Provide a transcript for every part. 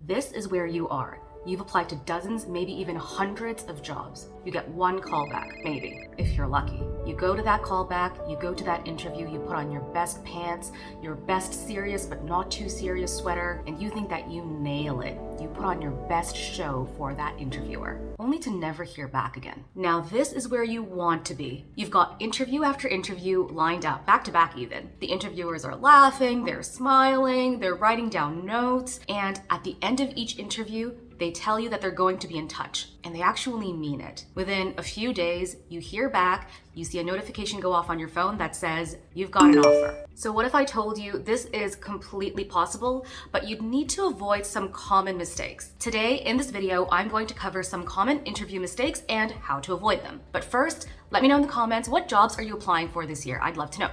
This is where you are. You've applied to dozens, maybe even hundreds of jobs. You get one callback, maybe, if you're lucky. You go to that callback, you go to that interview, you put on your best pants, your best serious but not too serious sweater, and you think that you nail it. You put on your best show for that interviewer, only to never hear back again. Now this is where you want to be. You've got interview after interview lined up, back to back even. The interviewers are laughing, they're smiling, they're writing down notes, and at the end of each interview, they tell you that they're going to be in touch, and they actually mean it. Within a few days, you hear back, you see a notification go off on your phone that says, you've got an offer. So what if I told you this is completely possible, but you'd need to avoid some common mistakes? Today, in this video, I'm going to cover some common interview mistakes and how to avoid them. But first, let me know in the comments, what jobs are you applying for this year? I'd love to know.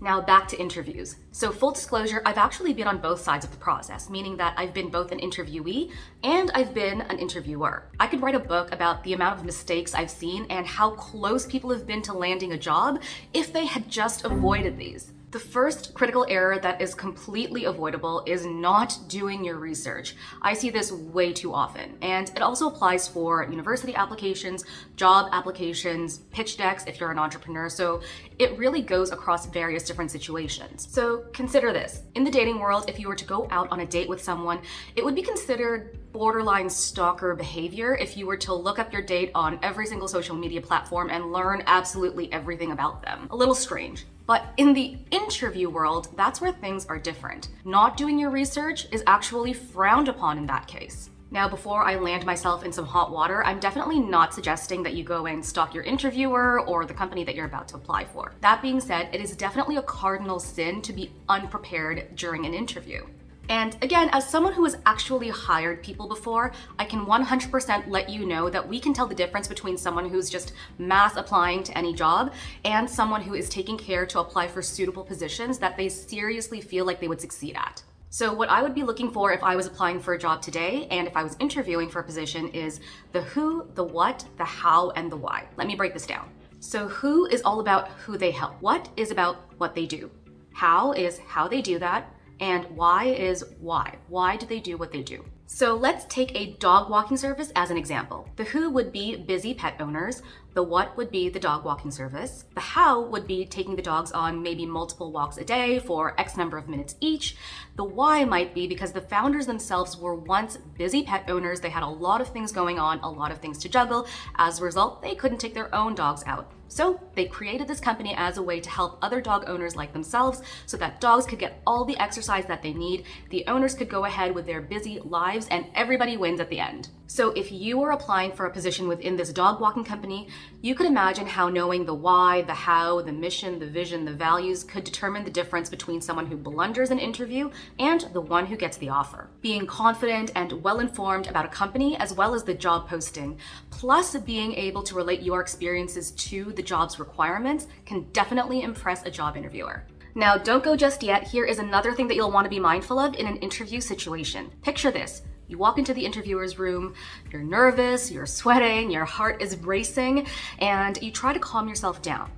Now back to interviews. So full disclosure, I've actually been on both sides of the process, meaning that I've been both an interviewee and I've been an interviewer. I could write a book about the amount of mistakes I've seen and how close people have been to landing a job if they had just avoided these. The first critical error that is completely avoidable is not doing your research. I see this way too often, and it also applies for university applications, job applications, pitch decks if you're an entrepreneur, so it really goes across various different situations. So consider this. In the dating world, if you were to go out on a date with someone, it would be considered borderline stalker behavior if you were to look up your date on every single social media platform and learn absolutely everything about them. A little strange. But in the interview world, that's where things are different. Not doing your research is actually frowned upon in that case. Now, before I land myself in some hot water, I'm definitely not suggesting that you go and stalk your interviewer or the company that you're about to apply for. That being said, it is definitely a cardinal sin to be unprepared during an interview. And again, as someone who has actually hired people before, I can 100% let you know that we can tell the difference between someone who's just mass applying to any job and someone who is taking care to apply for suitable positions that they seriously feel like they would succeed at. So what I would be looking for if I was applying for a job today and if I was interviewing for a position is the who, the what, the how, and the why. Let me break this down. So who is all about who they help. What is about what they do. How is how they do that. And why is why. Why do they do what they do? So let's take a dog walking service as an example. The who would be busy pet owners. The what would be the dog walking service. The how would be taking the dogs on maybe multiple walks a day for X number of minutes each. The why might be because the founders themselves were once busy pet owners. They had a lot of things going on, a lot of things to juggle. As a result, they couldn't take their own dogs out. So they created this company as a way to help other dog owners like themselves so that dogs could get all the exercise that they need, the owners could go ahead with their busy lives, and everybody wins at the end. So if you were applying for a position within this dog walking company, you could imagine how knowing the why, the how, the mission, the vision, the values could determine the difference between someone who blunders an interview and the one who gets the offer. Being confident and well-informed about a company as well as the job posting, plus being able to relate your experiences to the job's requirements can definitely impress a job interviewer. Now, don't go just yet. Here is another thing that you'll want to be mindful of in an interview situation. Picture this. You walk into the interviewer's room, you're nervous, you're sweating, your heart is racing, and you try to calm yourself down.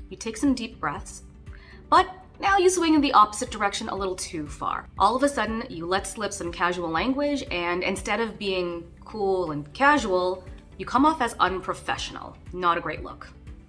You take some deep breaths, but now you swing in the opposite direction a little too far. All of a sudden, you let slip some casual language, and instead of being cool and casual, you come off as unprofessional. Not a great look.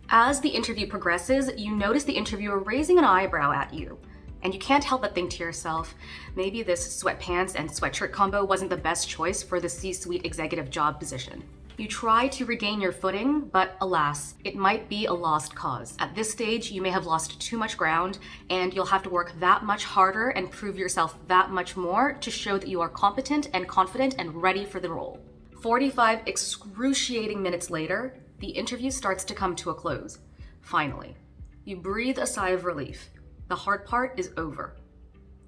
As the interview progresses, you notice the interviewer raising an eyebrow at you. And you can't help but think to yourself, maybe this sweatpants and sweatshirt combo wasn't the best choice for the C-suite executive job position. You try to regain your footing, but alas, it might be a lost cause. At this stage, you may have lost too much ground, and you'll have to work that much harder and prove yourself that much more to show that you are competent and confident and ready for the role. 45 excruciating minutes later, the interview starts to come to a close. Finally, you breathe a sigh of relief. The hard part is over.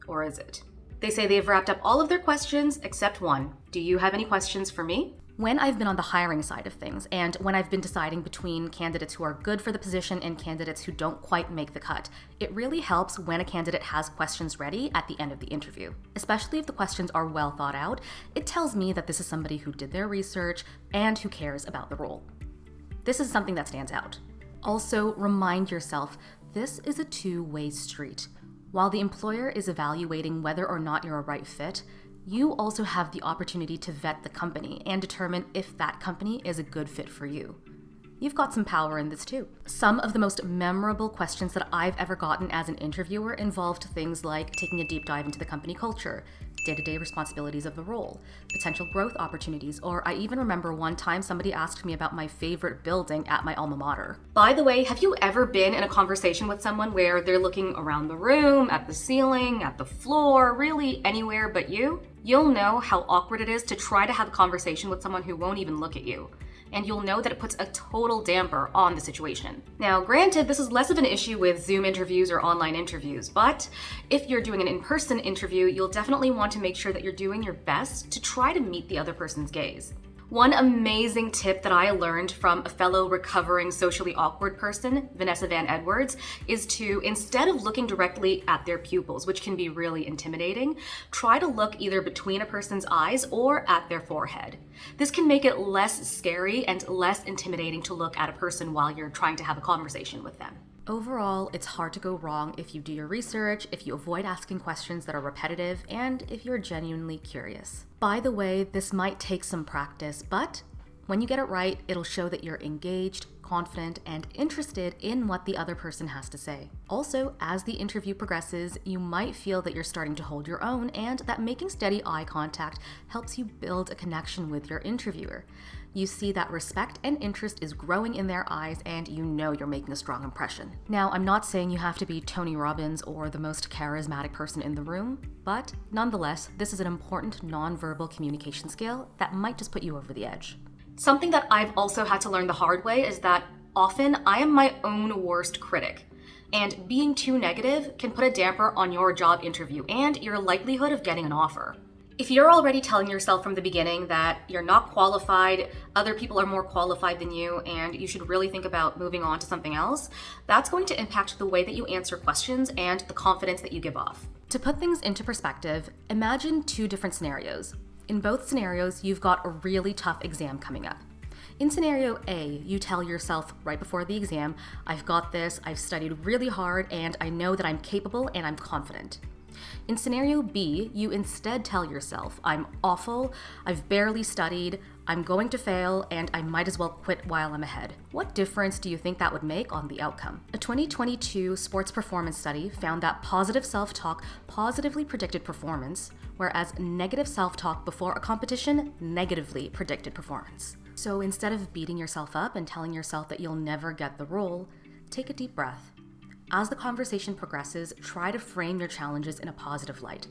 Or is it? They say they've wrapped up all of their questions except one. Do you have any questions for me? When I've been on the hiring side of things, and when I've been deciding between candidates who are good for the position and candidates who don't quite make the cut, it really helps when a candidate has questions ready at the end of the interview. Especially if the questions are well thought out, it tells me that this is somebody who did their research and who cares about the role. This is something that stands out. Also, remind yourself, this is a two-way street. While the employer is evaluating whether or not you're a right fit, you also have the opportunity to vet the company and determine if that company is a good fit for you. You've got some power in this too. Some of the most memorable questions that I've ever gotten as an interviewer involved things like taking a deep dive into the company culture, day-to-day responsibilities of the role, potential growth opportunities, or I even remember one time somebody asked me about my favorite building at my alma mater. By the way, have you ever been in a conversation with someone where they're looking around the room, at the ceiling, at the floor, really anywhere but you? You'll know how awkward it is to try to have a conversation with someone who won't even look at you. And you'll know that it puts a total damper on the situation. Now, granted, this is less of an issue with Zoom interviews or online interviews, but if you're doing an in-person interview, you'll definitely want to make sure that you're doing your best to try to meet the other person's gaze. One amazing tip that I learned from a fellow recovering socially awkward person, Vanessa Van Edwards, is to, instead of looking directly at their pupils, which can be really intimidating, try to look either between a person's eyes or at their forehead. This can make it less scary and less intimidating to look at a person while you're trying to have a conversation with them. Overall, it's hard to go wrong if you do your research, if you avoid asking questions that are repetitive, and if you're genuinely curious. By the way, this might take some practice, but when you get it right, it'll show that you're engaged, confident, and interested in what the other person has to say. Also, as the interview progresses, you might feel that you're starting to hold your own and that making steady eye contact helps you build a connection with your interviewer. You see that respect and interest is growing in their eyes and you know you're making a strong impression. Now, I'm not saying you have to be Tony Robbins or the most charismatic person in the room, but nonetheless, this is an important nonverbal communication skill that might just put you over the edge. Something that I've also had to learn the hard way is that often I am my own worst critic, and being too negative can put a damper on your job interview and your likelihood of getting an offer. If you're already telling yourself from the beginning that you're not qualified, other people are more qualified than you, and you should really think about moving on to something else, that's going to impact the way that you answer questions and the confidence that you give off. To put things into perspective, imagine two different scenarios. In both scenarios, you've got a really tough exam coming up. In scenario A, you tell yourself right before the exam, I've got this, I've studied really hard, and I know that I'm capable and I'm confident. In scenario B, you instead tell yourself, I'm awful, I've barely studied, I'm going to fail, and I might as well quit while I'm ahead. What difference do you think that would make on the outcome? A 2022 sports performance study found that positive self-talk positively predicted performance, whereas negative self-talk before a competition negatively predicted performance. So instead of beating yourself up and telling yourself that you'll never get the role, take a deep breath. As the conversation progresses, try to frame your challenges in a positive light.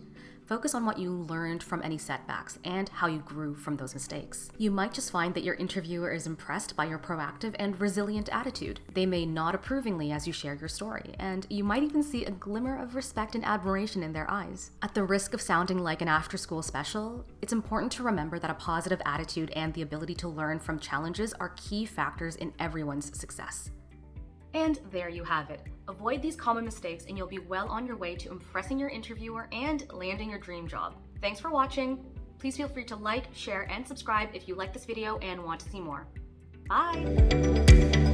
Focus on what you learned from any setbacks and how you grew from those mistakes. You might just find that your interviewer is impressed by your proactive and resilient attitude. They may nod approvingly as you share your story, and you might even see a glimmer of respect and admiration in their eyes. At the risk of sounding like an after-school special, it's important to remember that a positive attitude and the ability to learn from challenges are key factors in everyone's success. And there you have it. Avoid these common mistakes and you'll be well on your way to impressing your interviewer and landing your dream job. Thanks for watching. Please feel free to like, share, and subscribe if you like this video and want to see more. Bye!